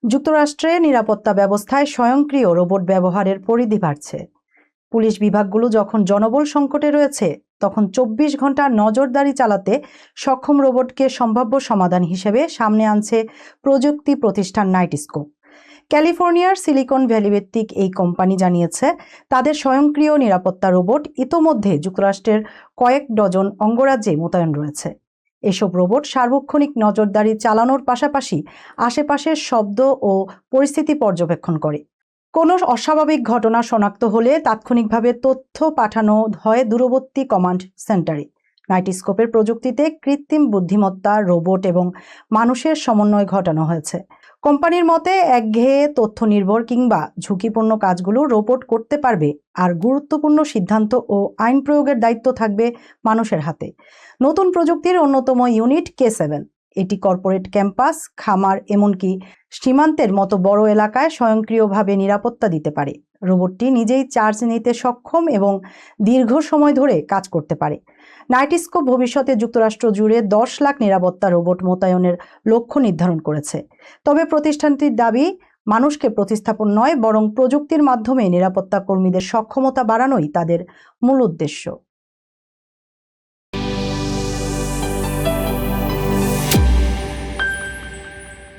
যুক্তরাষ্ট্রে নিরাপত্তা ব্যবস্থায় স্বয়ংক্রিয় রোবট ব্যবহারের পরিধি বাড়ছে। পুলিশ বিভাগগুলো যখন জনবল সংকটে রয়েছে, তখন ২৪ ঘন্টা নজরদারি চালাতে সক্ষম রোবটকে সম্ভাব্য সমাধান হিসেবে সামনে আনছে প্রযুক্তি প্রতিষ্ঠান নাইটস্কোপ। ক্যালিফোর্নিয়ার সিলিকন ভ্যালি ভিত্তিক এই কোম্পানি জানিয়েছে, তাদের স্বয়ংক্রিয় নিরাপত্তা রোবট ইতোমধ্যে যুক্তরাষ্ট্রের কয়েক ডজন অঙ্গরাজ্যে মোতায়েন রয়েছে। এসব রোবট সার্বক্ষণিক নজরদারি চালানোর পাশাপাশি আশেপাশের শব্দ ও পরিস্থিতি পর্যবেক্ষণ করে। কোনো অস্বাভাবিক ঘটনা শনাক্ত হলে তাৎক্ষণিকভাবে তথ্য পাঠানো হয় দূরবর্তী কমান্ড সেন্টারে। নাইটস্কোপের প্রযুক্তিতে কৃত্রিম বুদ্ধিমত্তা, রোবট এবং মানুষের সমন্বয় ঘটানো হয়েছে। কোম্পানির মতে, একঘেয়ে তথ্য নির্ভর কিংবা ঝুঁকিপূর্ণ কাজগুলো রোবট করতে পারবে, আর গুরুত্বপূর্ণ সিদ্ধান্ত ও আইন প্রয়োগের দায়িত্ব থাকবে মানুষের হাতে। নতুন প্রযুক্তির অন্যতম ইউনিট K7। এটি কর্পোরেট ক্যাম্পাস, খামার, এমনকি সীমান্তের মতো বড় এলাকায় স্বয়ংক্রিয়ভাবে নিরাপত্তা দিতে পারে। রোবটটি নিজেই চার্জ নিতে সক্ষম এবং দীর্ঘ সময় ধরে কাজ করতে পারে। নাইটস্কোপ ভবিষ্যতে যুক্তরাষ্ট্র জুড়ে ১০ লাখ নিরাপত্তা রোবট মোতায়েনের লক্ষ্য নির্ধারণ করেছে। তবে প্রতিষ্ঠানটির দাবি, মানুষকে প্রতিস্থাপন নয়, বরং প্রযুক্তির মাধ্যমে নিরাপত্তা কর্মীদের সক্ষমতা বাড়ানোই তাদের মূল উদ্দেশ্য।